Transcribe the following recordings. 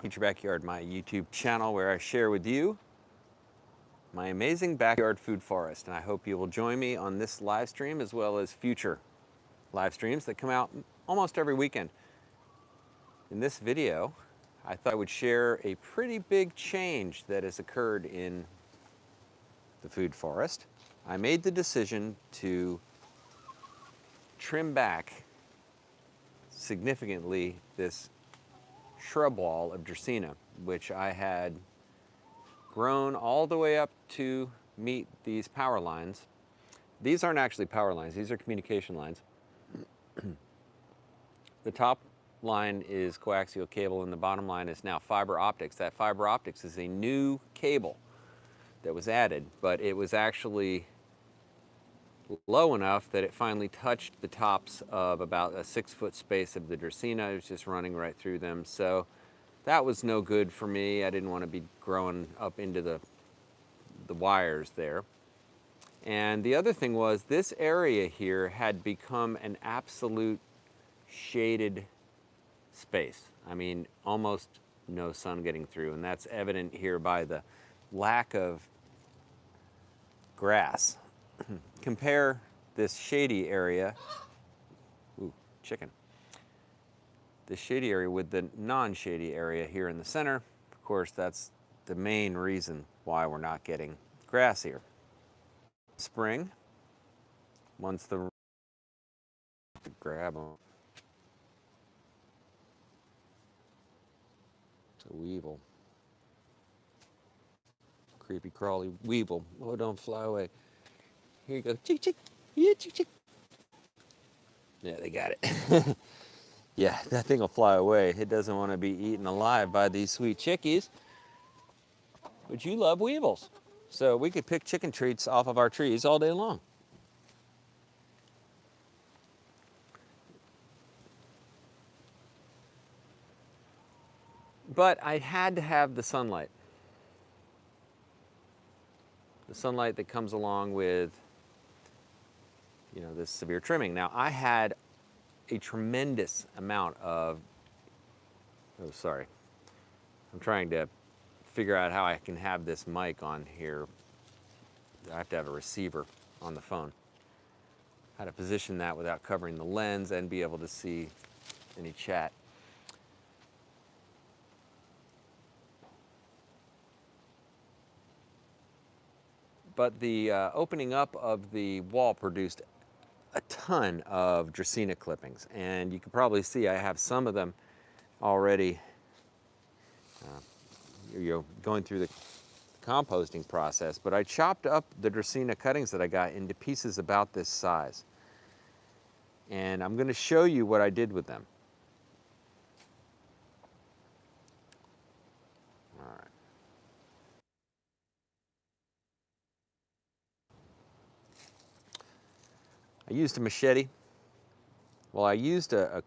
Future Backyard, my YouTube channel where I share with you my amazing backyard food forest. And I hope you will join me on this live stream as well as future live streams that come out almost every weekend. In this video, I thought I would share a pretty big change that has occurred in the food forest. I made the decision to trim back significantly this shrub wall of Dracaena, which I had grown all the way up to meet these power lines. These aren't actually power lines, these are communication lines. The top line is coaxial cable and the bottom line is now fiber optics. That fiber optics is a new cable that was added, but it was actually low enough that it finally touched the tops of about a 6-foot space of the Dracaena. It was just running right through them. So that was no good for me. I didn't want to be growing up into the wires there. And the other thing was this area here had become an absolute shaded space. I mean, almost no sun getting through. And that's evident here by the lack of grass. Compare this shady area, ooh, chicken, this shady area with the non-shady area here in the center. Of course, that's the main reason why we're not getting grass here. Spring, once the grab them. It's a weevil. Creepy crawly weevil. Oh, don't fly away. Here you go. Chick, chick. Yeah, chick, chick. Yeah, they got it. Yeah, that thing will fly away. It doesn't want to be eaten alive by these sweet chickies. But you love weevils. So we could pick chicken treats off of our trees all day long. But I had to have the sunlight. The sunlight that comes along with, you know, this severe trimming. Now, I had a tremendous amount of, oh, sorry. I'm trying to figure out how I can have this mic on here. I have to have a receiver on the phone. How to position that without covering the lens and be able to see any chat. But the opening up of the wall produced a ton of Dracaena clippings, and you can probably see I have some of them already going through the composting process, but I chopped up the Dracaena cuttings that I got into pieces about this size. And I'm going to show you what I did with them. All right. I used a machete. Well, I used a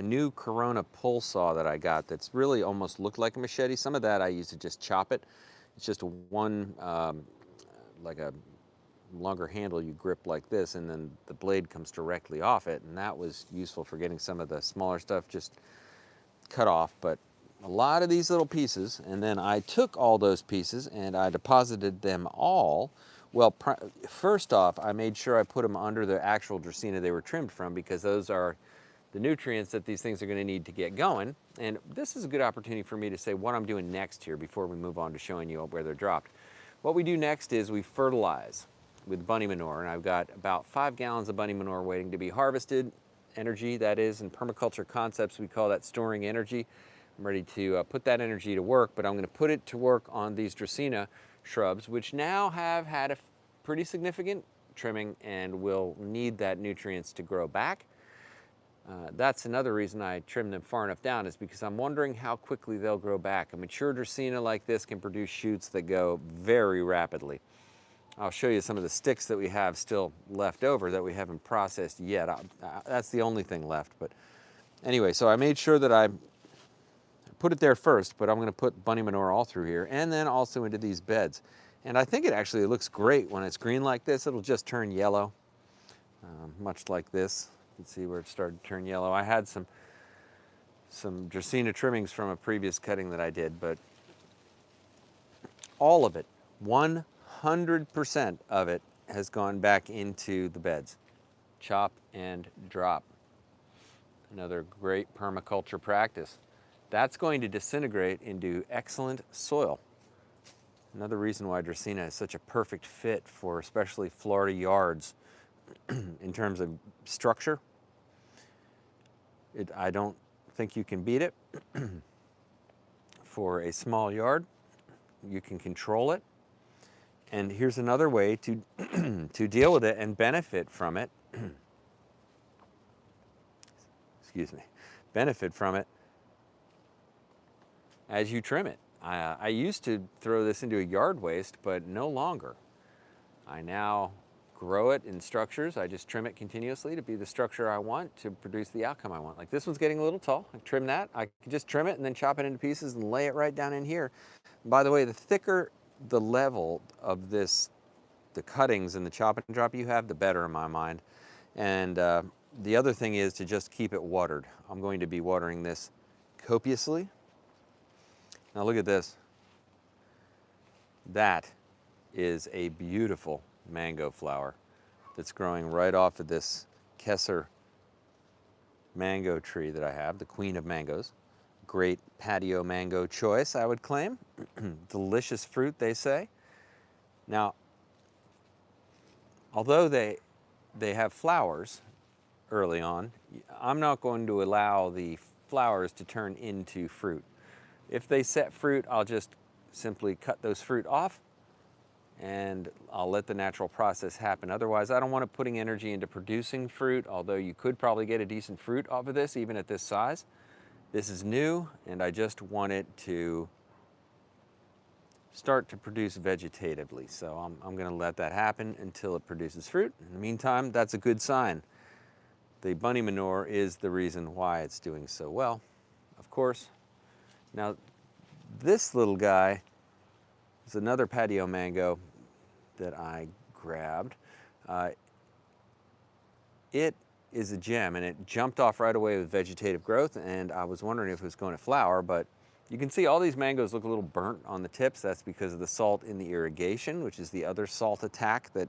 new Corona pull saw that I got that's really almost looked like a machete. Some of that I used to just chop it. It's just like a longer handle you grip like this, and then the blade comes directly off it, and that was useful for getting some of the smaller stuff just cut off. But a lot of these little pieces, and then I took all those pieces and I deposited them all. Well, first off, I made sure I put them under the actual Dracaena they were trimmed from, because those are the nutrients that these things are going to need to get going. And this is a good opportunity for me to say what I'm doing next here before we move on to showing you where they're dropped. What we do next is we fertilize with bunny manure, and I've got about 5 gallons of bunny manure waiting to be harvested. Energy, that is, in permaculture concepts, we call that storing energy. I'm ready to put that energy to work, but I'm going to put it to work on these Dracaena shrubs, which now have had a pretty significant trimming and will need that nutrients to grow back. That's another reason I trimmed them far enough down, is because I'm wondering how quickly they'll grow back. A mature Dracaena like this can produce shoots that go very rapidly. I'll show you some of the sticks that we have still left over that we haven't processed yet. That's the only thing left. But anyway, so I made sure that I put it there first, but I'm going to put bunny manure all through here and then also into these beds. And I think it actually looks great when it's green like this. It'll just turn yellow, much like this. You can see where it started to turn yellow. I had some some Dracaena trimmings from a previous cutting that I did, but all of it, 100% of it has gone back into the beds. Chop and drop. Another great permaculture practice. That's going to disintegrate into excellent soil. Another reason why Dracaena is such a perfect fit for especially Florida yards in terms of structure. I don't think you can beat it. For a small yard, you can control it. And here's another way to, to deal with it and benefit from it. Excuse me. Benefit from it as you trim it. I used to throw this into a yard waste, but no longer. I now grow it in structures. I just trim it continuously to be the structure I want to produce the outcome I want. Like this one's getting a little tall. I trim that. I can just trim it and then chop it into pieces and lay it right down in here. And by the way, the thicker the level of this, the cuttings and the chop and drop you have, the better in my mind. And the other thing is to just keep it watered. I'm going to be watering this copiously. Now look at this. That is a beautiful mango flower that's growing right off of this Kesser mango tree that I have, the queen of mangoes. Great patio mango choice, I would claim. Delicious fruit, they say. Now, although they have flowers early on, I'm not going to allow the flowers to turn into fruit. If they set fruit, I'll just simply cut those fruit off and I'll let the natural process happen. Otherwise, I don't want it putting energy into producing fruit, although you could probably get a decent fruit off of this, even at this size. This is new, and I just want it to start to produce vegetatively. So I'm gonna let that happen until it produces fruit. In the meantime, that's a good sign. The bunny manure is the reason why it's doing so well, of course. Now, this little guy is another patio mango that I grabbed. It is a gem, and it jumped off right away with vegetative growth, and I was wondering if it was going to flower, but you can see all these mangoes look a little burnt on the tips. That's because of the salt in the irrigation, which is the other salt attack that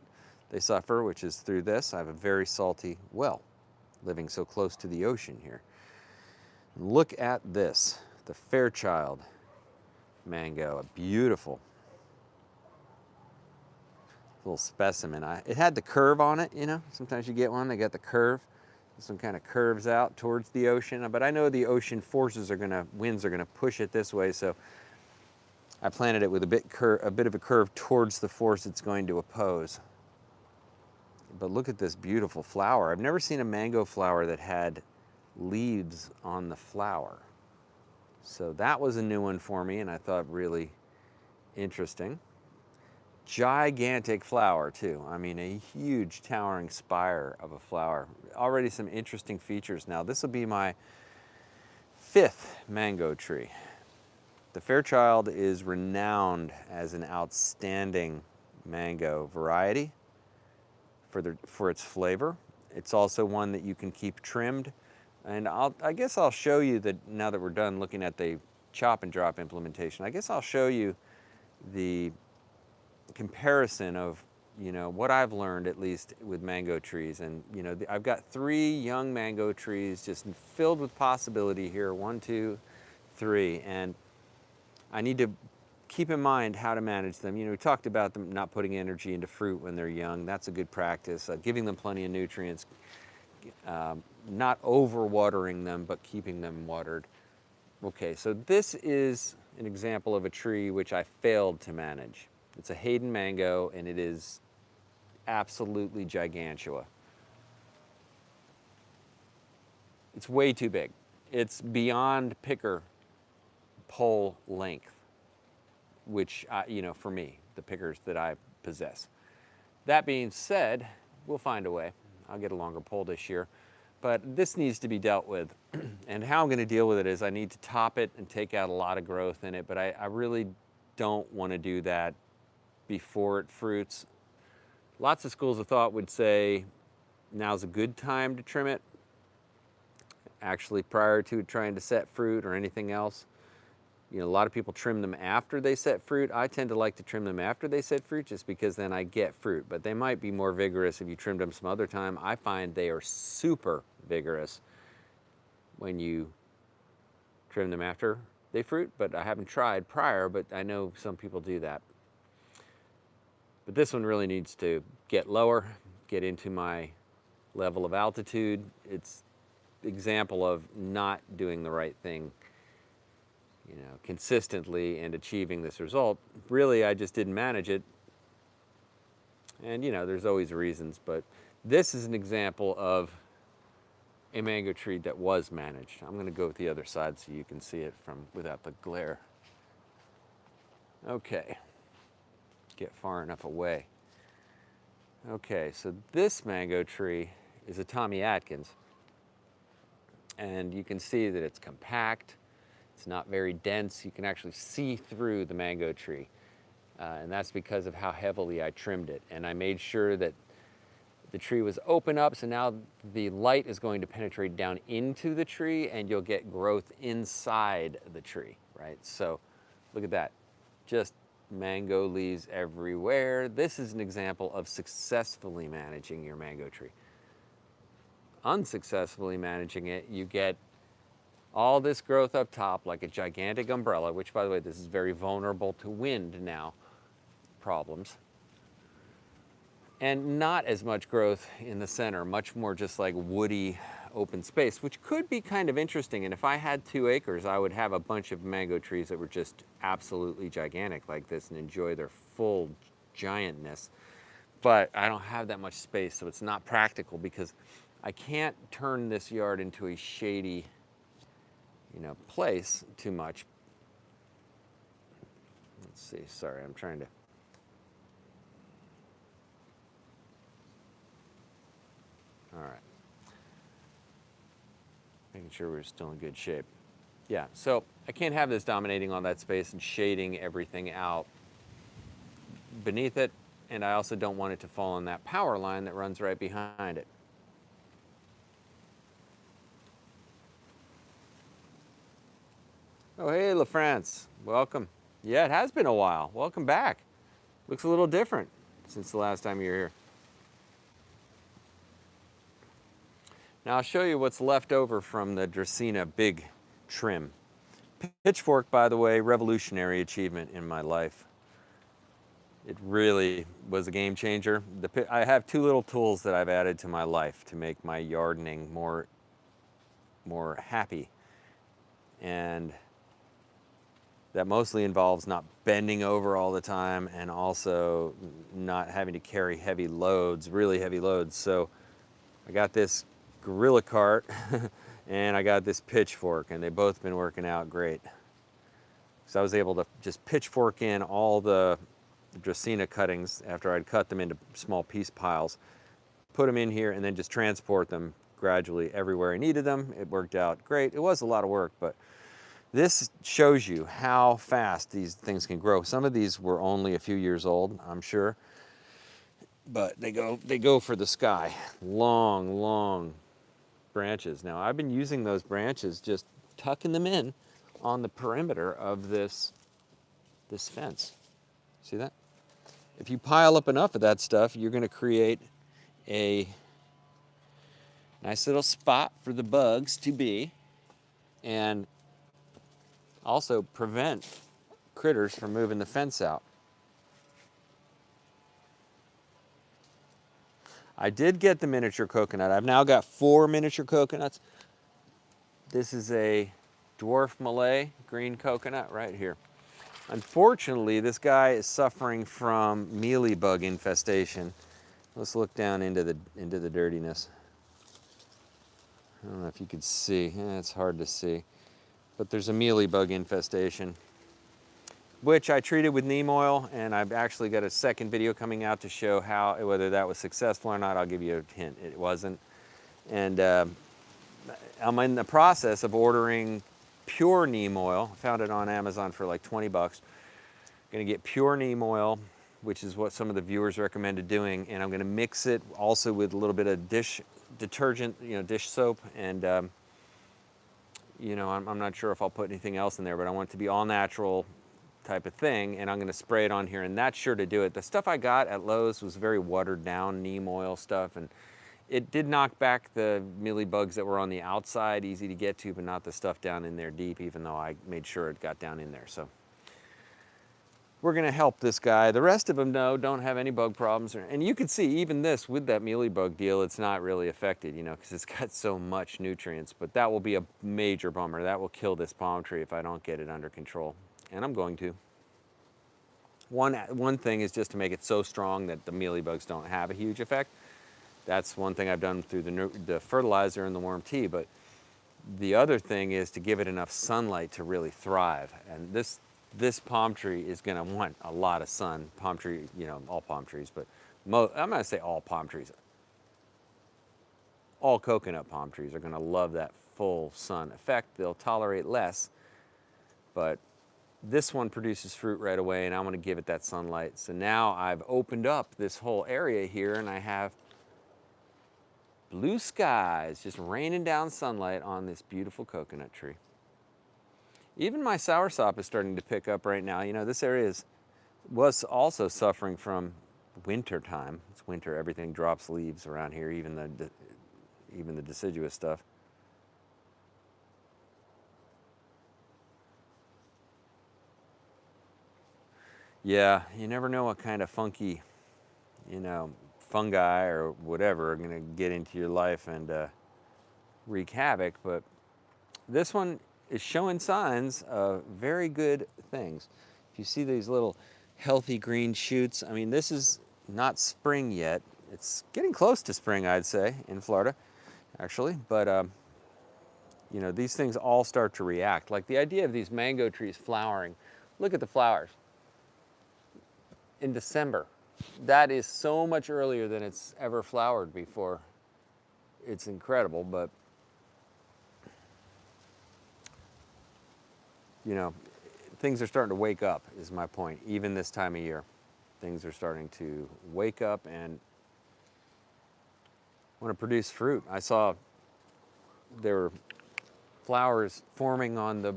they suffer, which is through this. I have a very salty well, living so close to the ocean here. Look at this, the Fairchild Mango, a beautiful little specimen. It had the curve on it, you know. Sometimes you get one, they got the curve. This one kind of curves out towards the ocean, but I know the ocean forces winds are gonna push it this way, so I planted it with a bit of a curve towards the force it's going to oppose. But look at this beautiful flower. I've never seen a mango flower that had leaves on the flower. So that was a new one for me, and I thought really interesting. Gigantic flower too. I mean, a huge towering spire of a flower. Already some interesting features. Now this will be my 5th mango tree. The Fairchild is renowned as an outstanding mango variety for its flavor. It's also one that you can keep trimmed. And I guess I'll show you that now that we're done looking at the chop and drop implementation. I guess I'll show you the comparison of, you know, what I've learned, at least with mango trees. And you know, I've got 3 young mango trees just filled with possibility here, 1, 2, 3, and I need to keep in mind how to manage them. You know, we talked about them not putting energy into fruit when they're young. That's a good practice. Giving them plenty of nutrients, not over watering them, but keeping them watered. Okay, so this is an example of a tree which I failed to manage. It's a Hayden mango, and it is absolutely gigantua. It's way too big. It's beyond picker pole length, which, you know, for me, the pickers that I possess. That being said, we'll find a way. I'll get a longer pole this year. But this needs to be dealt with. And how I'm going to deal with it is I need to top it and take out a lot of growth in it, but I really don't want to do that before it fruits. Lots of schools of thought would say now's a good time to trim it. actually prior to trying to set fruit or anything else. You know, a lot of people trim them after they set fruit. I tend to like to trim them after they set fruit just because then I get fruit, but they might be more vigorous if you trimmed them some other time. I find they are super vigorous when you trim them after they fruit, but I haven't tried prior, but I know some people do that. But this one really needs to get lower, get into my level of altitude. It's an example of not doing the right thing, you know, consistently and achieving this result. Really, I just didn't manage it. And you know, there's always reasons, but this is an example of a mango tree that was managed. I'm going to go with the other side so you can see it from without the glare. Okay, get far enough away. Okay, so this mango tree is a Tommy Atkins, and you can see that it's compact. It's not very dense. You can actually see through the mango tree, and that's because of how heavily I trimmed it. And I made sure that the tree was open up, so now the light is going to penetrate down into the tree and you'll get growth inside the tree, right? So look at that, just mango leaves everywhere. This is an example of successfully managing your mango tree. Unsuccessfully managing it, you get all this growth up top like a gigantic umbrella, which by the way, this is very vulnerable to wind now problems. And not as much growth in the center, much more just like woody open space, which could be kind of interesting. And if I had 2 acres, I would have a bunch of mango trees that were just absolutely gigantic like this and enjoy their full giantness. But I don't have that much space, so it's not practical because I can't turn this yard into a shady, you know, place too much. Let's see, sorry, I'm trying to. All right. Making sure we're still in good shape. Yeah, so I can't have this dominating all that space and shading everything out beneath it, and I also don't want it to fall on that power line that runs right behind it. Oh, hey, LaFrance, welcome. Yeah, it has been a while. Welcome back. Looks a little different since the last time you were here. Now I'll show you what's left over from the Dracaena big trim. Pitchfork, by the way, revolutionary achievement in my life. It really was a game changer. I have 2 little tools that I've added to my life to make my gardening more happy. And that mostly involves not bending over all the time and also not having to carry heavy loads, really heavy loads. So I got this Gorilla Cart and I got this pitchfork, and they've both been working out great. So I was able to just pitchfork in all the Dracaena cuttings after I'd cut them into small piece piles, put them in here, and then just transport them gradually everywhere I needed them. It worked out great. It was a lot of work, but this shows you how fast these things can grow. Some of these were only a few years old, I'm sure, but they go for the sky. Long, long branches. Now I've been using those branches, just tucking them in on the perimeter of this fence. See that? If you pile up enough of that stuff, you're going to create a nice little spot for the bugs to be, and also prevent critters from moving the fence out. I did get the miniature coconut. I've now got 4 miniature coconuts. This is a dwarf Malay green coconut right here. Unfortunately, this guy is suffering from mealybug infestation. Let's look down into the dirtiness. I don't know if you can see. It's hard to see. But there's a mealybug infestation, which I treated with neem oil, and I've actually got a second video coming out to show whether that was successful or not. I'll give you a hint, it wasn't. And I'm in the process of ordering pure neem oil. I found it on Amazon for like 20 bucks. Gonna get pure neem oil, which is what some of the viewers recommended doing, and I'm gonna mix it also with a little bit of dish detergent, dish soap, and You know, I'm not sure if I'll put anything else in there, but I want it to be all natural type of thing, and I'm going to spray it on here, and that's sure to do it. The stuff I got at Lowe's was very watered down neem oil stuff, and it did knock back the mealybugs that were on the outside, easy to get to, but not the stuff down in there deep, even though I made sure it got down in there. So we're going to help this guy. The rest of them, no, don't have any bug problems. And you can see even this, with that mealybug deal, it's not really affected, you know, because it's got so much nutrients. But that will be a major bummer. That will kill this palm tree if I don't get it under control. And I'm going to. One thing is just to make it so strong that the mealybugs don't have a huge effect. That's one thing I've done through the fertilizer and the worm tea. But the other thing is to give it enough sunlight to really thrive. And this palm tree is going to want a lot of sun. Palm tree, you know, all palm trees, but I'm going to say all palm trees. All coconut palm trees are going to love that full sun effect. They'll tolerate less, but this one produces fruit right away, and I'm going to give it that sunlight. So now I've opened up this whole area here, and I have blue skies just raining down sunlight on this beautiful coconut tree. Even my soursop is starting to pick up right now. You know, this area was also suffering from winter time. It's winter, everything drops leaves around here, even the deciduous stuff. Yeah, you never know what kind of funky, you know, fungi or whatever are going to get into your life and wreak havoc. But this one is showing signs of very good things. If you see these little healthy green shoots, I mean, this is not spring yet. It's getting close to spring, I'd say, in Florida, actually. But, you know, these things all start to react. Like the idea of these mango trees flowering. Look at the flowers. In December. That is so much earlier than it's ever flowered before. It's incredible, but you know, things are starting to wake up is my point. Even this time of year, things are starting to wake up and want to produce fruit. I saw there were flowers forming on the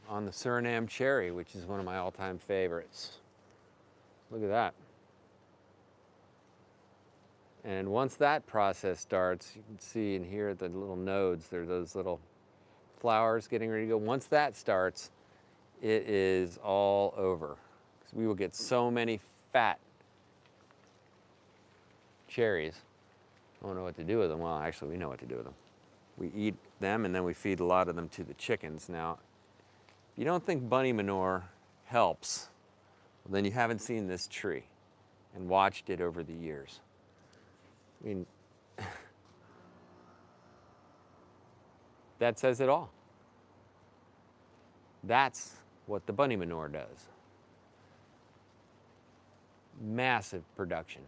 Suriname cherry, which is one of my all-time favorites. Look at that. And once that process starts, you can see and hear the little nodes. There are those little flowers getting ready to go. Once that starts, it is all over. Because we will get so many fat cherries. I don't know what to do with them. Well, actually, we know what to do with them. We eat them, and then we feed a lot of them to the chickens. Now, if you don't think bunny manure helps, well, then you haven't seen this tree and watched it over the years. I mean, that says it all. That's what the bunny manure does. Massive production.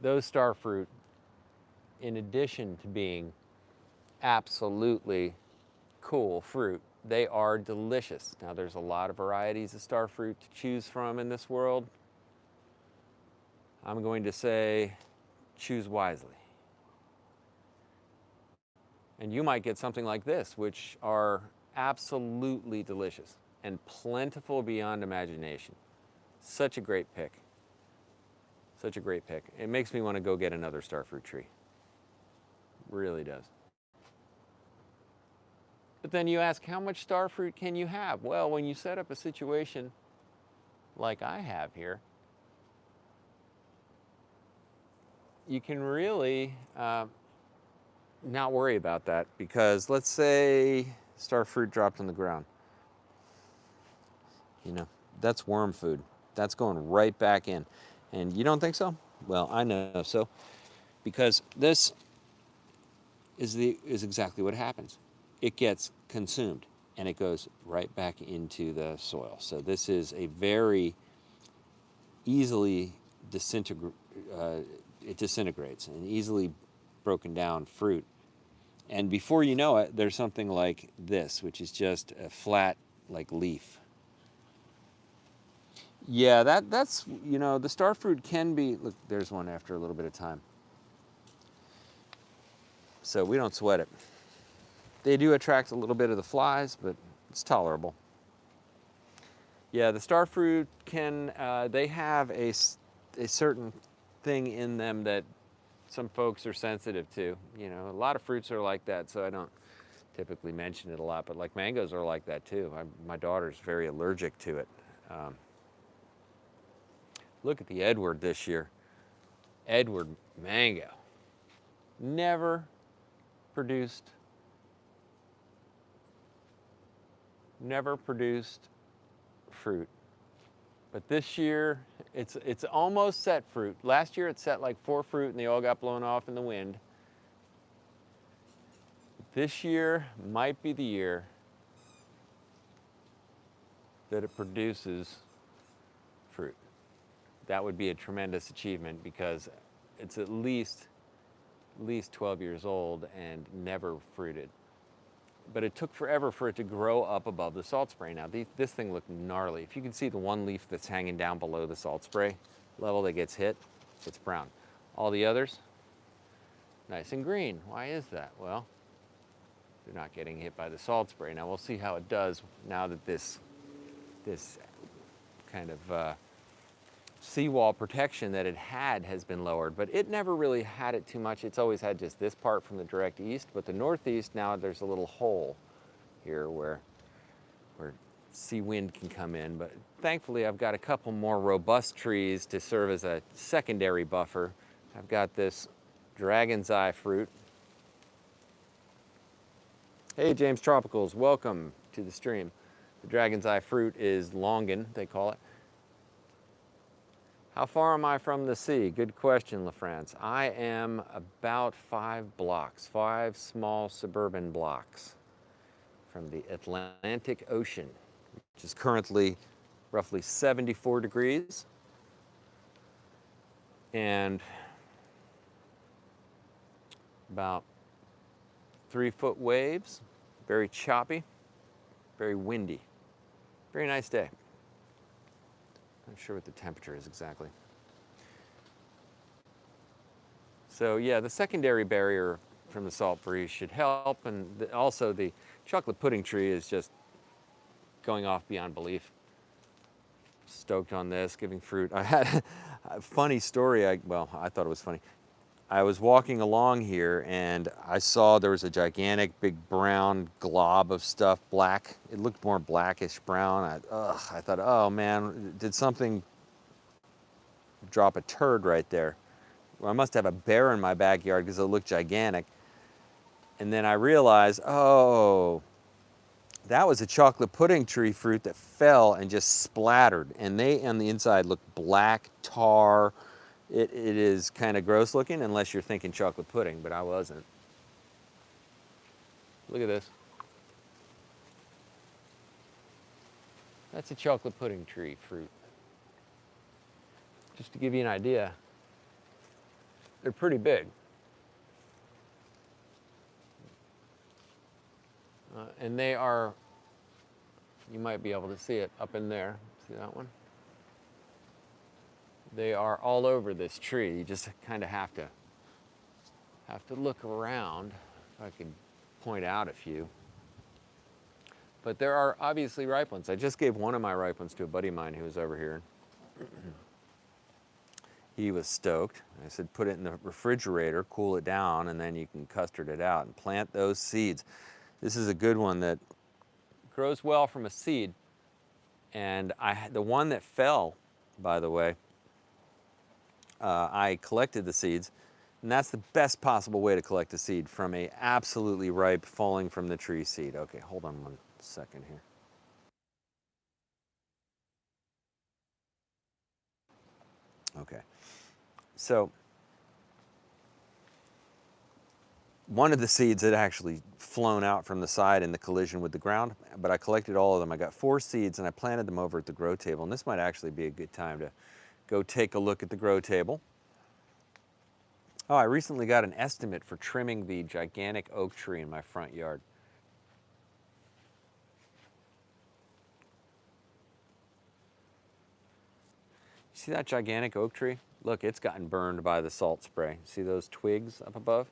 Those starfruit, in addition to being absolutely cool fruit, they are delicious. Now, there's a lot of varieties of starfruit to choose from in this world. I'm going to say choose wisely. And you might get something like this, which are absolutely delicious and plentiful beyond imagination. Such a great pick. Such a great pick. It makes me want to go get another starfruit tree. Really does. But then you ask, how much starfruit can you have? Well, when you set up a situation like I have here, you can really not worry about that, because let's say starfruit dropped on the ground. You know, that's worm food. That's going right back in. And you don't think so? Well, I know so, because this is exactly what happens. It gets consumed and it goes right back into the soil. So this is a very easily it disintegrates and easily broken down fruit. And before you know it, there's something like this, which is just a flat, like, leaf. Yeah, that's, you know, the starfruit can be, look, there's one after a little bit of time. So we don't sweat it. They do attract a little bit of the flies, but it's tolerable. Yeah, the star fruit can, they have a certain thing in them that some folks are sensitive to. You know, a lot of fruits are like that, so I don't typically mention it a lot, but like mangoes are like that too. My daughter's very allergic to it. Look at the Edward this year. Edward mango. Never produced fruit. But this year, it's almost set fruit. Last year it set like 4 fruit and they all got blown off in the wind. This year might be the year that it produces fruit. That would be a tremendous achievement because it's at least 12 years old and never fruited. But it took forever for it to grow up above the salt spray. Now, this thing looked gnarly. If you can see the one leaf that's hanging down below the salt spray level that gets hit, it's brown. All the others, nice and green. Why is that? Well, they're not getting hit by the salt spray. Now, we'll see how it does now that this kind of seawall protection that it had has been lowered, but it never really had it too much. It's always had just this part from the direct east, but the northeast, now there's a little hole here where sea wind can come in. But thankfully I've got a couple more robust trees to serve as a secondary buffer. I've got this dragon's eye fruit. Hey James Tropicals, welcome to the stream. The dragon's eye fruit is longan, they call it. How far am I from the sea? Good question, LaFrance. I am about 5 blocks, 5 small suburban blocks from the Atlantic Ocean, which is currently roughly 74 degrees. And about 3-foot waves, very choppy, very windy. Very nice day. Not sure what the temperature is exactly. So yeah, the secondary barrier from the salt breeze should help, and also the chocolate pudding tree is just going off beyond belief. Stoked on this, giving fruit. I had a funny story, well, I thought it was funny. I was walking along here and I saw there was a gigantic big brown glob of stuff, black. It looked more blackish brown. I thought, oh man, did something drop a turd right there? Well, I must have a bear in my backyard because it looked gigantic. And then I realized, oh, that was a chocolate pudding tree fruit that fell and just splattered. And they on the inside look black, tar. It is kind of gross looking unless you're thinking chocolate pudding, but I wasn't. Look at this. That's a chocolate pudding tree fruit. Just to give you an idea, they're pretty big. And they are, you might be able to see it up in there. See that one? They are all over this tree. You just kind of have to look around. If I could point out a few. But there are obviously ripe ones. I just gave one of my ripe ones to a buddy of mine who was over here. He was stoked. I said, put it in the refrigerator, cool it down, and then you can custard it out and plant those seeds. This is a good one that grows well from a seed. And the one that fell, by the way, I collected the seeds, and that's the best possible way to collect a seed, from a absolutely ripe, falling from the tree seed. Okay, hold on one second here. Okay, so one of the seeds had actually flown out from the side in the collision with the ground, but I collected all of them. I got 4 seeds and I planted them over at the grow table, and this might actually be a good time to go take a look at the grow table. Oh, I recently got an estimate for trimming the gigantic oak tree in my front yard. See that gigantic oak tree? Look, it's gotten burned by the salt spray. See those twigs up above?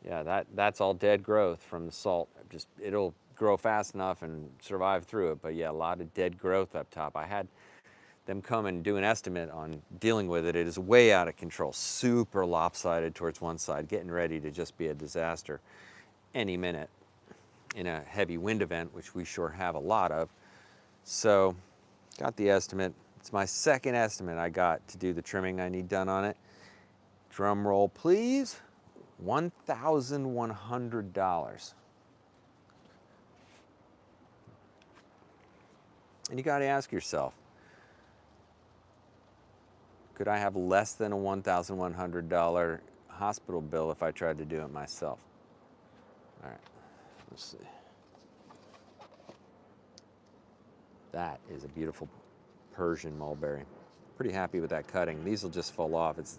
Yeah, that's all dead growth from the salt. Just it'll grow fast enough and survive through it, but yeah, a lot of dead growth up top. I had them come and do an estimate on dealing with it. It is way out of control, super lopsided towards one side, getting ready to just be a disaster any minute in a heavy wind event, which we sure have a lot of. So got the estimate. It's my second estimate I got to do the trimming I need done on it. Drum roll, please. $1,100. And you got to ask yourself, could I have less than a $1,100 hospital bill if I tried to do it myself? All right, let's see. That is a beautiful Persian Mulberry. Pretty happy with that cutting. These will just fall off. It's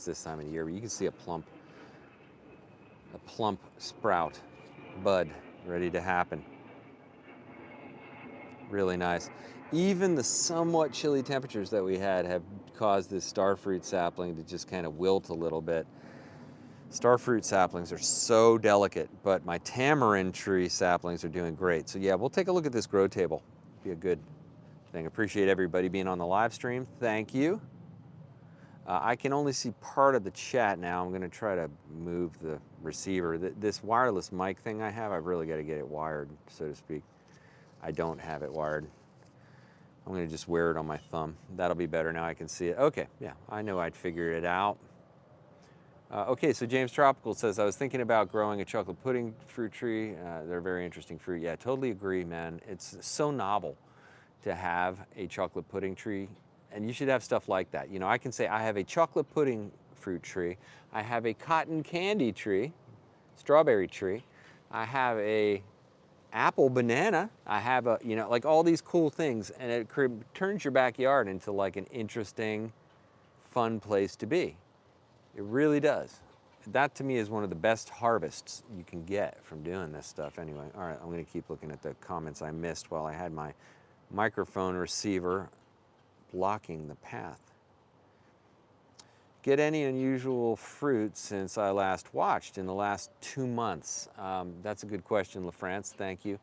this time of the year. But you can see a plump sprout, bud, ready to happen. Really nice. Even the somewhat chilly temperatures that we had have caused this starfruit sapling to just kind of wilt a little bit. Starfruit saplings are so delicate, but my tamarind tree saplings are doing great. So yeah, we'll take a look at this grow table. Be a good thing. Appreciate everybody being on the live stream. Thank you. I can only see part of the chat now. I'm going to try to move the receiver. This wireless mic thing I have, I've really got to get it wired, so to speak. I don't have it wired. I'm going to just wear it on my thumb. That'll be better now I can see it. Okay, yeah, I know I'd figured it out. Okay, so James Tropical says, I was thinking about growing a chocolate pudding fruit tree. They're a very interesting fruit. Yeah, totally agree, man. It's so novel to have a chocolate pudding tree, and you should have stuff like that. You know, I can say I have a chocolate pudding fruit tree. I have a cotton candy tree, strawberry tree. I have a apple banana. I have a, you know, like all these cool things, and it turns your backyard into like an interesting, fun place to be. It really does. That to me is one of the best harvests you can get from doing this stuff anyway. All right, I'm gonna keep looking at the comments I missed while I had my microphone receiver blocking the path. Get any unusual fruit since I last watched in the last 2 months? That's a good question, LaFrance, thank you.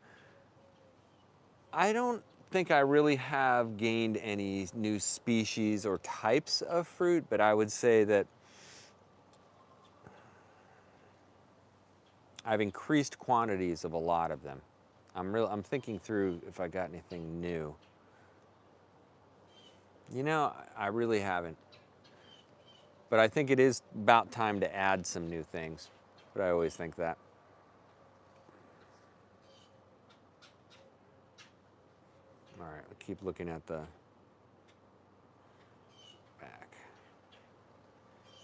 I don't think I really have gained any new species or types of fruit, but I would say that I've increased quantities of a lot of them. I'm thinking through if I got anything new. You know, I really haven't. But I think it is about time to add some new things. But I always think that. All right, we'll keep looking at the back.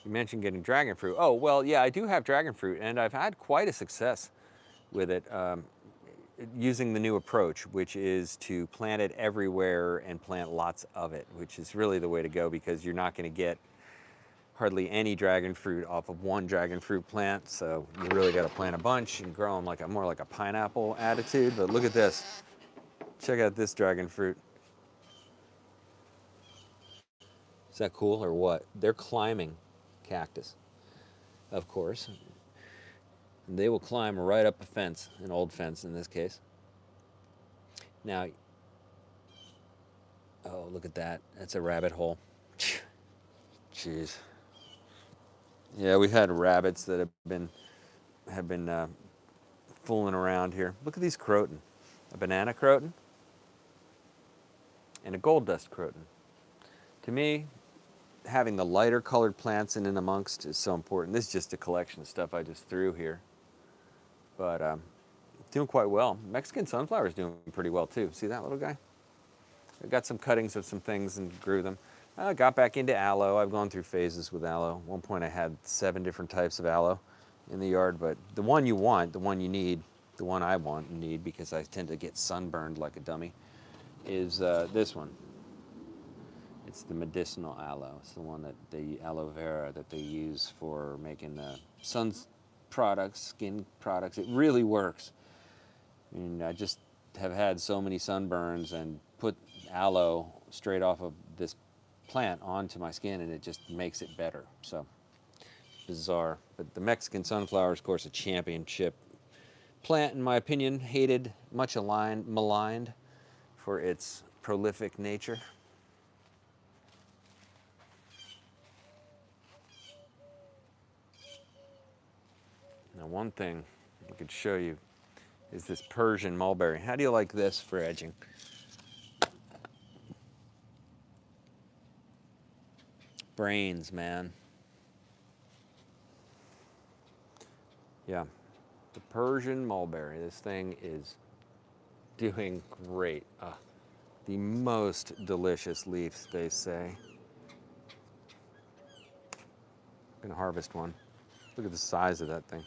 You mentioned getting dragon fruit. Oh, well, yeah, I do have dragon fruit, and I've had quite a success with it using the new approach, which is to plant it everywhere and plant lots of it, which is really the way to go because you're not going to get hardly any dragon fruit off of one dragon fruit plant, so you really got to plant a bunch and grow them like more like a pineapple attitude. But look at this. Check out this dragon fruit. Is that cool or what? They're climbing cactus, of course. And they will climb right up a fence, an old fence in this case. Now, oh, look at that. That's a rabbit hole. Jeez. Yeah, we've had rabbits that have been fooling around here. Look at these croton. A banana croton and a gold dust croton. To me, having the lighter colored plants in and amongst is so important. This is just a collection of stuff I just threw here. But doing quite well. Mexican sunflower is doing pretty well too. See that little guy? I got some cuttings of some things and grew them. I got back into aloe. I've gone through phases with aloe. At one point I had 7 different types of aloe in the yard, but the one you want, the one you need, the one I want and need because I tend to get sunburned like a dummy, is this one. It's the medicinal aloe. It's the one that the aloe vera that they use for making sun products, skin products. It really works. I mean, I just have had so many sunburns and put aloe straight off of this plant onto my skin and it just makes it better. So bizarre. But the Mexican sunflower is, of course, a championship plant, in my opinion, hated, much maligned for its prolific nature. Now, one thing I could show you is this Persian mulberry. How do you like this for edging? Brains, man. Yeah, the Persian mulberry. This thing is doing great. The most delicious leaves, they say. I'm gonna harvest one. Look at the size of that thing.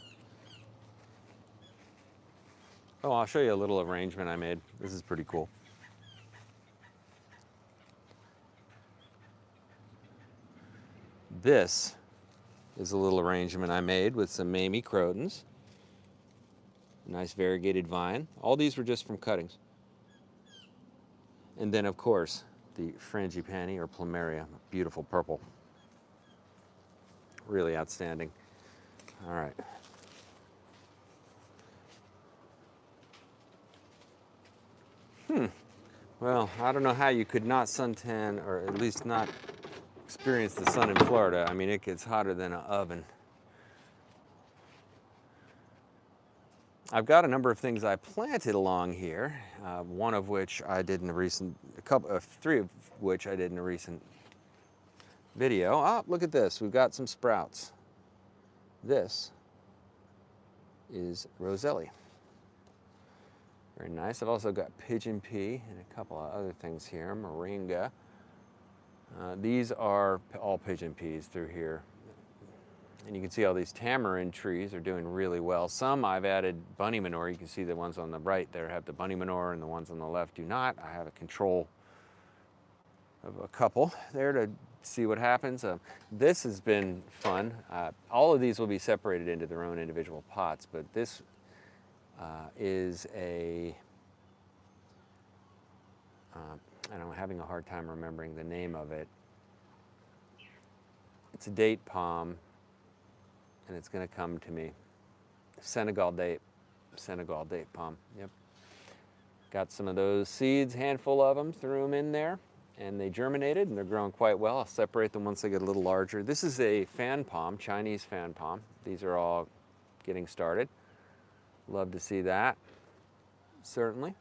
Oh, I'll show you a little arrangement I made. This is pretty cool. This is a little arrangement I made with some Mamie crotons. Nice variegated vine. All these were just from cuttings. And then, of course, the frangipani or plumeria, beautiful purple. Really outstanding. All right. Well, I don't know how you could not suntan, or at least not experience the sun in Florida. I mean, it gets hotter than an oven. I've got a number of things I planted along here, one of which I did in a recent, three of which I did in a recent video. Ah, look at this. We've got some sprouts. This is Roselli. Very nice. I've also got pigeon pea and a couple of other things here. Moringa. These are all pigeon peas through here. And you can see all these tamarind trees are doing really well. Some I've added bunny manure. You can see the ones on the right there have the bunny manure and the ones on the left do not. I have a control of a couple there to see what happens. This has been fun. All of these will be separated into their own individual pots, but this is a, I'm having a hard time remembering the name of it. It's a date palm, and it's going to come to me. Senegal date palm, yep. Got some of those seeds, handful of them, threw them in there, and they germinated, and they're growing quite well. I'll separate them once they get a little larger. This is a fan palm, Chinese fan palm. These are all getting started. Love to see that, certainly.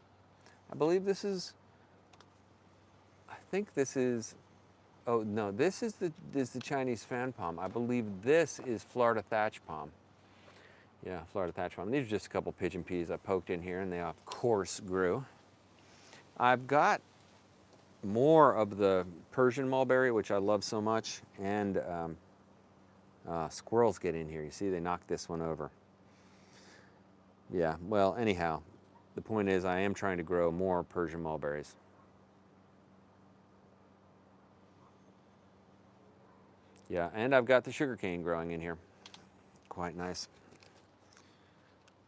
I believe this is, I think this is, oh no, this is the Chinese fan palm. I believe this is Florida thatch palm. Yeah, Florida thatch palm. These are just a couple pigeon peas I poked in here, and they of course grew. I've got more of the Persian mulberry, which I love so much, and squirrels get in here. You see, they knocked this one over. Yeah, well, anyhow, the point is I am trying to grow more Persian mulberries. Yeah, and I've got the sugarcane growing in here. Quite nice.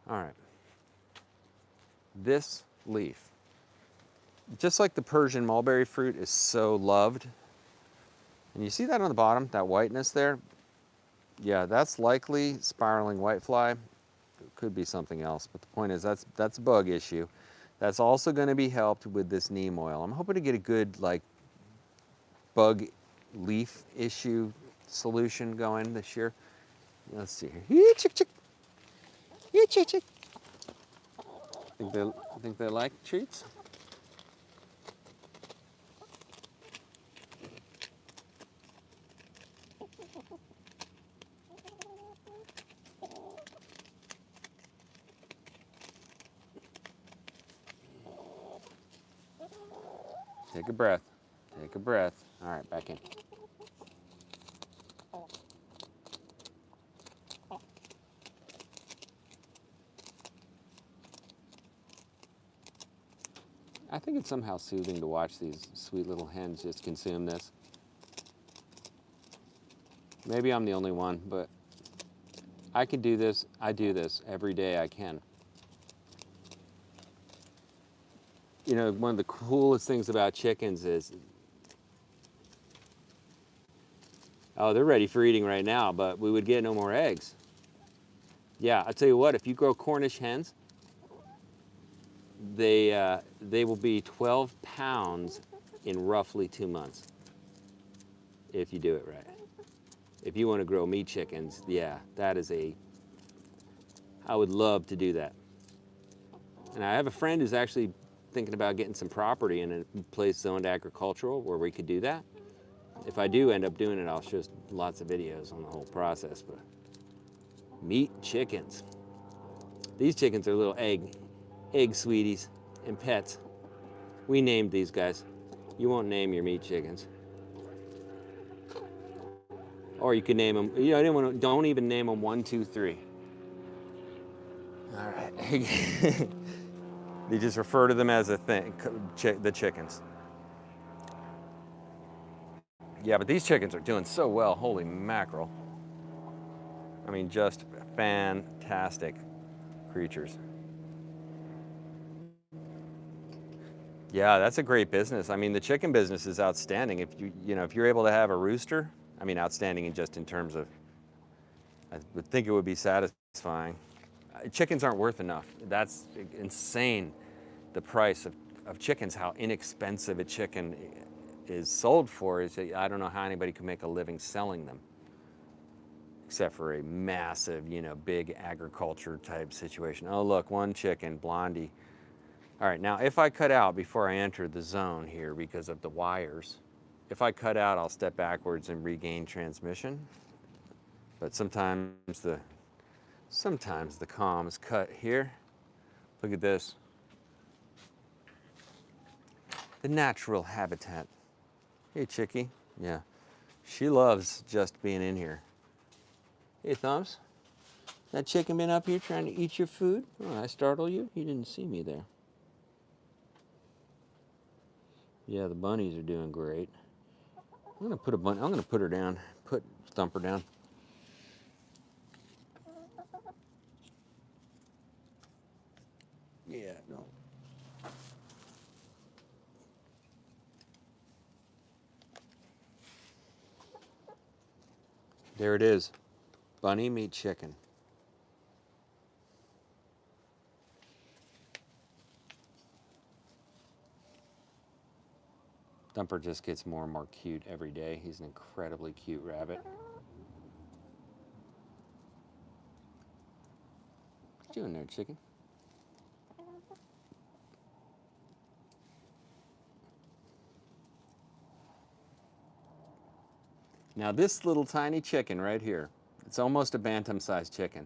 All right. This leaf, just like the Persian mulberry fruit, is so loved. And you see that on the bottom, that whiteness there? Yeah, that's likely spiraling whitefly. It could be something else, but the point is that's a bug issue. That's also going to be helped with this neem oil. I'm hoping to get a good like bug leaf issue solution going this year. Let's see here. Chick chick. Yeah, chick chick. Think they like treats? Take a breath. Take a breath. All right, back in. I think it's somehow soothing to watch these sweet little hens just consume this. Maybe I'm the only one, but I can do this. I do this every day I can. You know, one of the coolest things about chickens is Oh, they're ready for eating right now, but we would get no more eggs. Yeah, I'll tell you what, if you grow Cornish hens, they will be 12 pounds in roughly 2 months, if you do it right. If you want to grow meat chickens, yeah, I would love to do that. And I have a friend who's actually thinking about getting some property in a place zoned agricultural where we could do that. If I do end up doing it, I'll show lots of videos on the whole process. But meat chickens. These chickens are little egg sweeties and pets. We named these guys. You won't name your meat chickens. Or you could name them, you know, don't even name them 1, 2, 3. All right. You just refer to them as a thing, the chickens. Yeah, but these chickens are doing so well, holy mackerel. I mean, just fantastic creatures. Yeah, that's a great business. I mean, the chicken business is outstanding. If if you're able to have a rooster, I mean, outstanding just in terms of, I would think it would be satisfying. Chickens aren't worth enough. That's insane, the price of chickens, how inexpensive a chicken is sold for. I don't know how anybody could make a living selling them, except for a massive, big agriculture type situation. Oh, look, one chicken, Blondie. All right, now if I cut out before I enter the zone here because of the wires, if I cut out, I'll step backwards and regain transmission. But sometimes the comms cut here. Look at this. The natural habitat. Hey, chickie. Yeah, she loves just being in here. Hey, Thumbs. That chicken been up here trying to eat your food? Oh, I startle you? You didn't see me there. Yeah, the bunnies are doing great. I'm gonna put her down. Put Thumper down. Yeah, no. There it is. Bunny meat chicken. Thumper just gets more and more cute every day. He's an incredibly cute rabbit. What you doing there, chicken? Now this little tiny chicken right here, it's almost a bantam-sized chicken.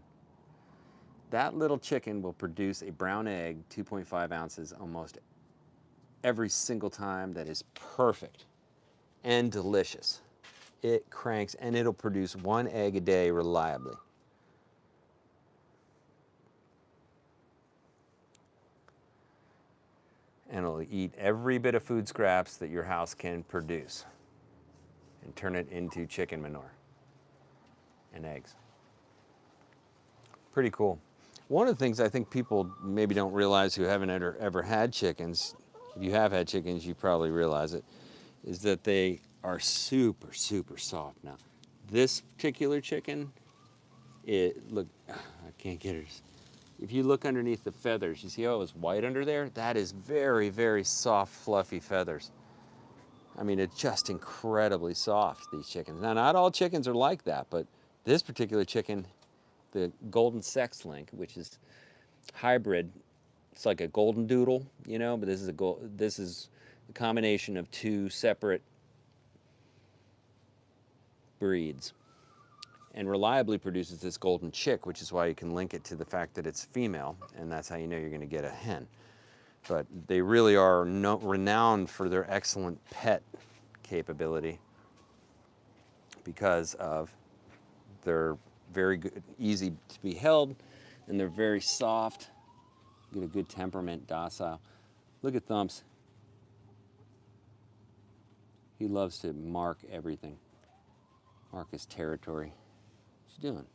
That little chicken will produce a brown egg, 2.5 ounces, almost every single time. That is perfect and delicious. It cranks, and it'll produce 1 egg a day reliably. And it'll eat every bit of food scraps that your house can produce and turn it into chicken manure and eggs. Pretty cool. One of the things I think people maybe don't realize who haven't ever had chickens, if you have had chickens, you probably realize it, is that they are super, super soft. Now, this particular chicken, look, I can't get it. If you look underneath the feathers, you see how it was white under there? That is very, very soft, fluffy feathers. I mean, it's just incredibly soft, these chickens. Now, not all chickens are like that, but this particular chicken, the golden sex link, which is hybrid, it's like a golden doodle, but this is a combination of 2 separate breeds, and reliably produces this golden chick, which is why you can link it to the fact that it's female, and that's how you know you're going to get a hen. But they really are renowned for their excellent pet capability because of their very good, easy to be held, and they're very soft, get a good temperament, docile. Look at Thumps. He loves to mark everything, mark his territory. What you doing?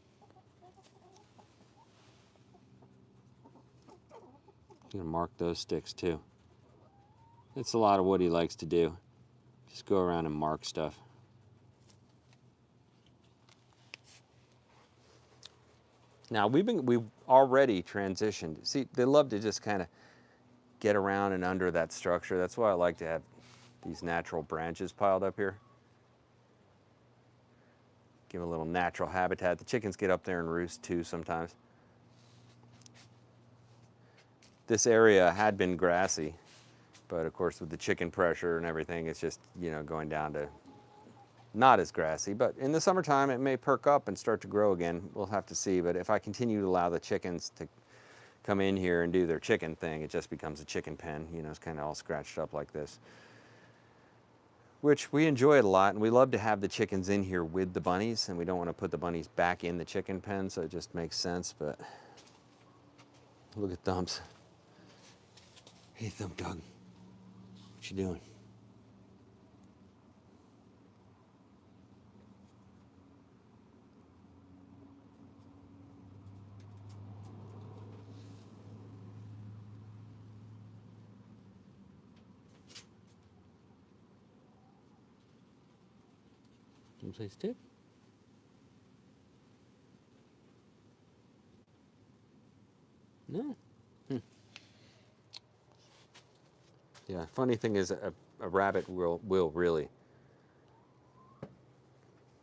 I'm gonna mark those sticks too. That's a lot of what he likes to do. Just go around and mark stuff. Now we've already transitioned. See, they love to just kind of get around and under that structure. That's why I like to have these natural branches piled up here. Give a little natural habitat. The chickens get up there and roost too sometimes. This area had been grassy, but of course with the chicken pressure and everything, it's just, you know, going down to not as grassy. But in the summertime, it may perk up and start to grow again. We'll have to see. But if I continue to allow the chickens to come in here and do their chicken thing, it just becomes a chicken pen. You know, it's kind of all scratched up like this, which we enjoy it a lot. And we love to have the chickens in here with the bunnies, and we don't want to put the bunnies back in the chicken pen, so it just makes sense. But look at Thumps. Hey, Thump Dog. What you doing? Someplace tip? No. Yeah, funny thing is a rabbit will really...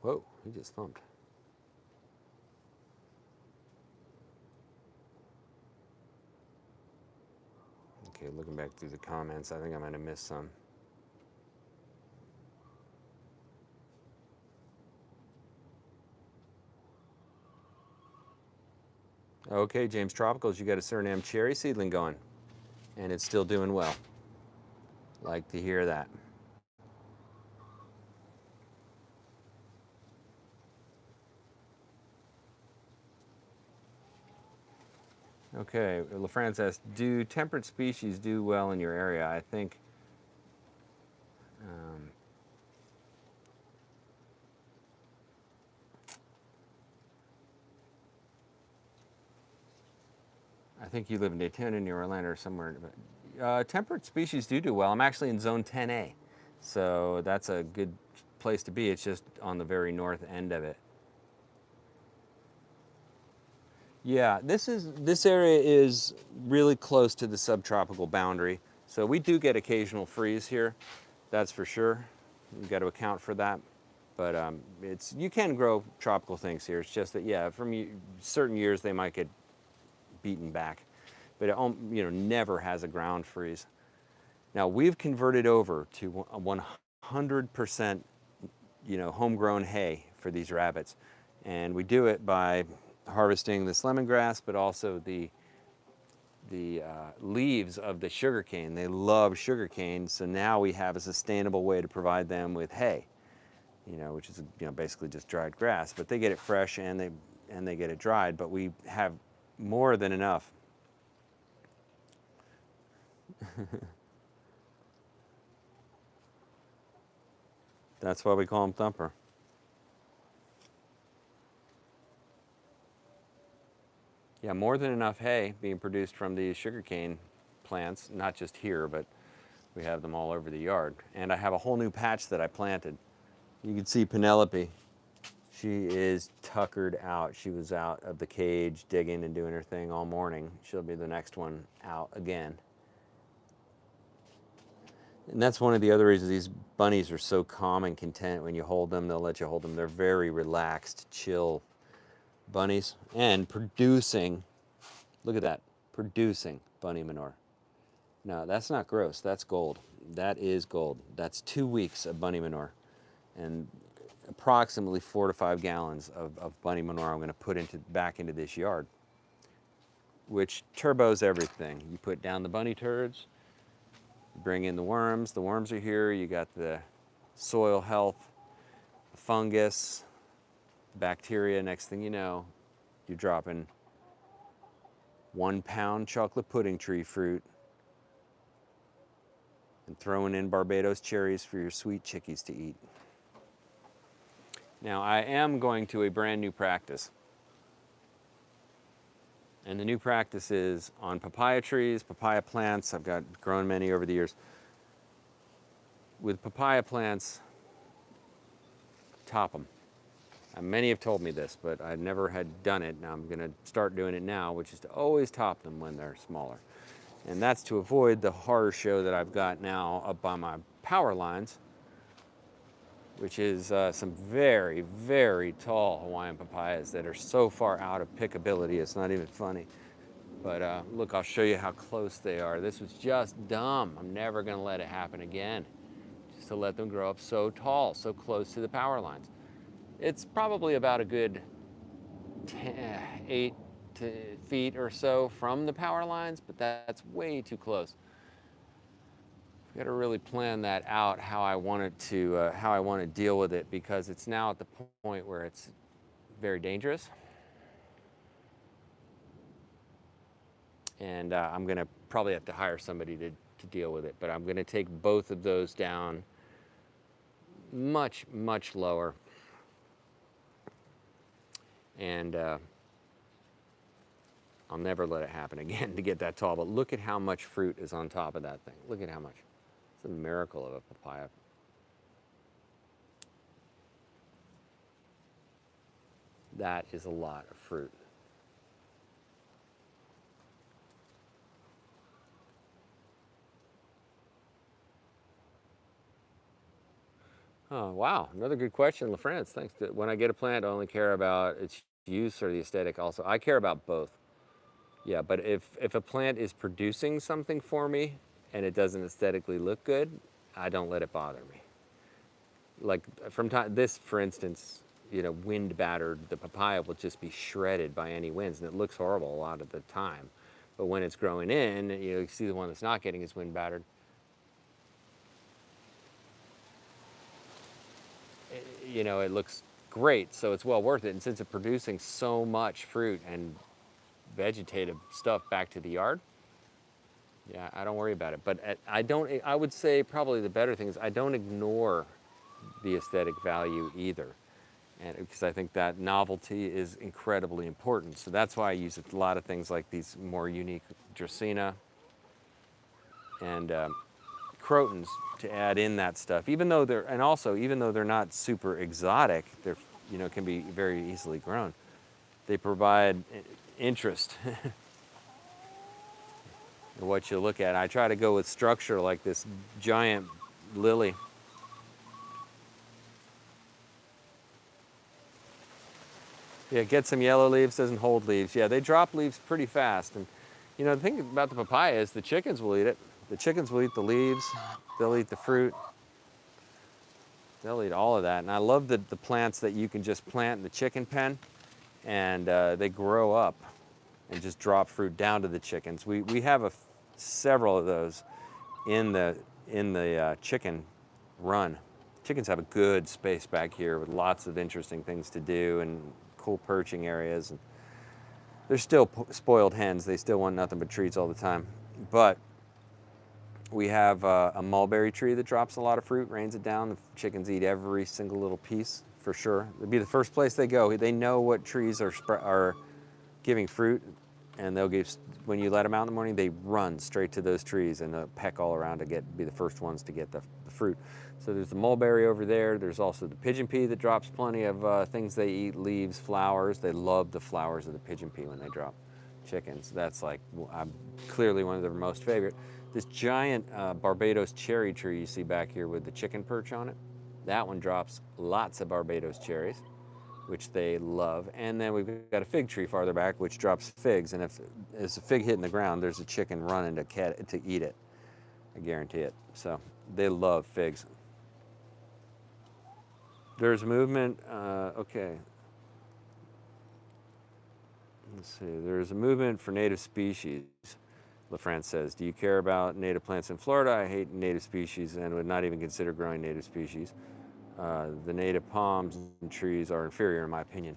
Whoa, he just thumped. Okay, looking back through the comments, I think I might have missed some. Okay, James Tropicals, you got a Suriname cherry seedling going, and it's still doing well. Like to hear that. Okay, LaFrance asked, do temperate species do well in your area? I think you live in Daytona near Orlando or somewhere. But, temperate species do well. I'm actually in zone 10A, so that's a good place to be. It's just on the very north end of it. Yeah, this area is really close to the subtropical boundary, so we do get occasional freeze here, that's for sure. You've got to account for that, but you can grow tropical things here. It's just that, yeah, from certain years they might get beaten back, but it, you know, never has a ground freeze. Now we've converted over to 100%, you know, homegrown hay for these rabbits, and we do it by harvesting this lemongrass, but also the leaves of the sugarcane. They love sugarcane, so now we have a sustainable way to provide them with hay, you know, which is, you know, basically just dried grass. But they get it fresh and they get it dried. But we have more than enough. That's why we call him Thumper. Yeah, more than enough hay being produced from these sugarcane plants, not just here, but we have them all over the yard. And I have a whole new patch that I planted. You can see Penelope. She is tuckered out. She was out of the cage digging and doing her thing all morning. She'll be the next one out again. And that's one of the other reasons these bunnies are so calm and content. When you hold them, they'll let you hold them. They're very relaxed, chill bunnies, and producing, look at that, producing bunny manure. Now, that's not gross, that's gold. That is gold. That's 2 weeks of bunny manure, and approximately 4 to 5 gallons of bunny manure I'm gonna put back into this yard, which turbos everything. You put down the bunny turds, bring in the worms are here, you got the soil health, the fungus, bacteria. Next thing you know, you're dropping 1 pound chocolate pudding tree fruit and throwing in Barbados cherries for your sweet chickies to eat. Now, I am going to a brand new practice. And the new practice is on papaya trees, papaya plants. I've grown many over the years. With papaya plants, top them. Many have told me this, but I never had done it. Now I'm going to start doing it now, which is to always top them when they're smaller. And that's to avoid the horror show that I've got now up on my power lines, which is some very, very tall Hawaiian papayas that are so far out of pickability, it's not even funny. But look, I'll show you how close they are. This was just dumb. I'm never going to let it happen again. Just to let them grow up so tall, so close to the power lines. It's probably about a good 8 feet or so from the power lines, but that's way too close. I've got to really plan that out, how I want to deal with it, because it's now at the point where it's very dangerous. And I'm going to probably have to hire somebody to deal with it. But I'm going to take both of those down much, much lower. And I'll never let it happen again to get that tall. But look at how much fruit is on top of that thing. Look at how much. It's a miracle of a papaya. That is a lot of fruit. Oh, wow. Another good question, LaFrance. Thanks. When I get a plant, I only care about its use or the aesthetic also. I care about both. Yeah, but if a plant is producing something for me and it doesn't aesthetically look good, I don't let it bother me. Like from time, this, for instance, wind battered, the papaya will just be shredded by any winds, and it looks horrible a lot of the time. But when it's growing in, you see the one that's not getting its wind battered. It looks great, so it's well worth it. And since it's producing so much fruit and vegetative stuff back to the yard, yeah, I don't worry about it. But I would say probably the better thing is I don't ignore the aesthetic value either. And because I think that novelty is incredibly important. So that's why I use a lot of things like these more unique Dracaena and crotons to add in that stuff, even though they're not super exotic, they're can be very easily grown. They provide interest in what you look at. I try to go with structure like this giant lily. Yeah, get some yellow leaves, doesn't hold leaves. Yeah, they drop leaves pretty fast. And the thing about the papaya is the chickens will eat it. The chickens will eat the leaves, they'll eat the fruit, they'll eat all of that. And I love the plants that you can just plant in the chicken pen and they grow up and just drop fruit down to the chickens. We have several of those in the chicken run. Chickens have a good space back here with lots of interesting things to do and cool perching areas. And they're still spoiled hens. They still want nothing but treats all the time. But we have a mulberry tree that drops a lot of fruit, rains it down. The chickens eat every single little piece for sure. It'll be the first place they go. They know what trees are giving fruit, and when you let them out in the morning, they run straight to those trees and peck all around to be the first ones to get the fruit. So there's the mulberry over there. There's also the pigeon pea that drops plenty of things they eat, leaves, flowers. They love the flowers of the pigeon pea when they drop chickens. That's like clearly one of their most favorite. This giant Barbados cherry tree you see back here with the chicken perch on it, that one drops lots of Barbados cherries, which they love. And then we've got a fig tree farther back, which drops figs. And if there's a fig hitting the ground, there's a chicken running to eat it. I guarantee it. So they love figs. There's movement, okay. Let's see, there's a movement for native species. LaFrance says, do you care about native plants in Florida? I hate native species and would not even consider growing native species. The native palms and trees are inferior in my opinion.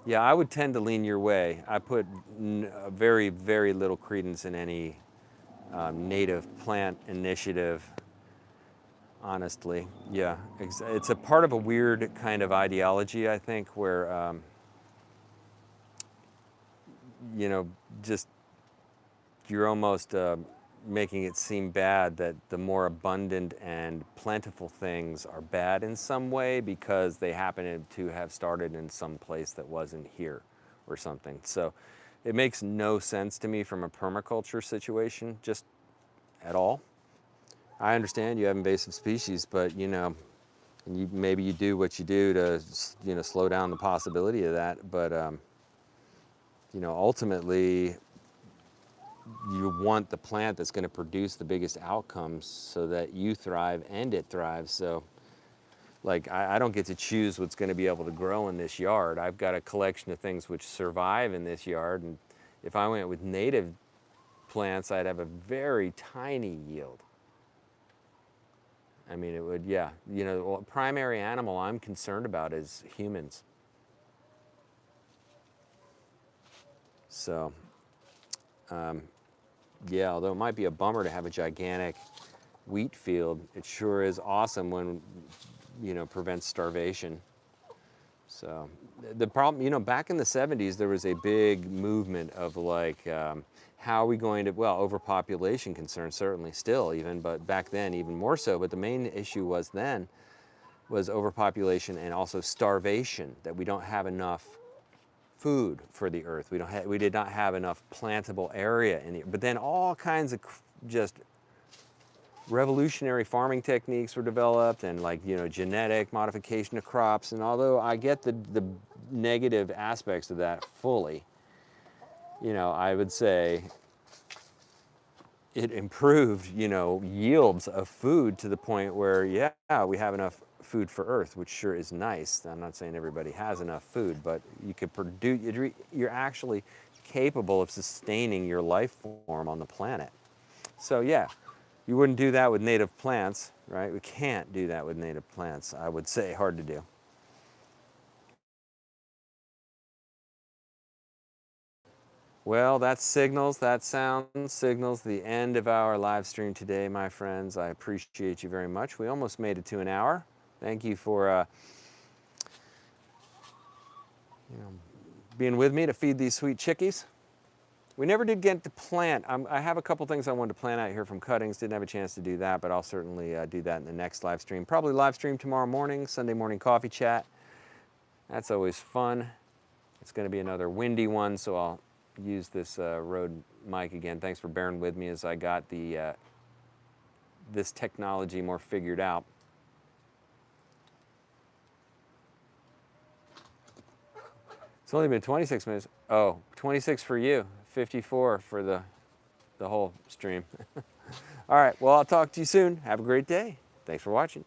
Yeah, I would tend to lean your way. I put very, very little credence in any native plant initiative, honestly. Yeah, it's a part of a weird kind of ideology, I think, where, just you're almost making it seem bad that the more abundant and plentiful things are bad in some way because they happen to have started in some place that wasn't here or something. So it makes no sense to me from a permaculture situation, just at all. I understand you have invasive species, but maybe you do what you do to slow down the possibility of that. But ultimately, you want the plant that's going to produce the biggest outcomes so that you thrive and it thrives. So like I don't get to choose what's going to be able to grow in this yard. I've got a collection of things which survive in this yard, and if I went with native plants, I'd have a very tiny yield. I mean, it would, yeah. Primary animal I'm concerned about is humans. So, yeah, although it might be a bummer to have a gigantic wheat field, it sure is awesome when, prevents starvation. So the problem, back in the 70s, there was a big movement of like, how are we going to, well, overpopulation concerns certainly still even, but back then even more so. But the main issue was overpopulation and also starvation, that we don't have enough food for the earth. We did not have enough plantable area in it. But then all kinds of just revolutionary farming techniques were developed, and genetic modification of crops. And although I get the negative aspects of that fully, I would say it improved, yields of food to the point where, yeah, we have enough food for Earth, which sure is nice. I'm not saying everybody has enough food, but you could produce, you're actually capable of sustaining your life form on the planet. So yeah, you wouldn't do that with native plants, right? We can't do that with native plants, I would say. Hard to do. Well, that signals the end of our live stream today, my friends. I appreciate you very much. We almost made it to an hour. Thank you for being with me to feed these sweet chickies. We never did get to plant. I have a couple things I wanted to plant out here from cuttings. Didn't have a chance to do that, but I'll certainly do that in the next live stream. Probably live stream tomorrow morning, Sunday morning coffee chat. That's always fun. It's going to be another windy one, so I'll use this Rode mic again. Thanks for bearing with me as I got this technology more figured out. It's only been 26 minutes. Oh, 26 for you, 54 for the whole stream. All right, well, I'll talk to you soon. Have a great day. Thanks for watching.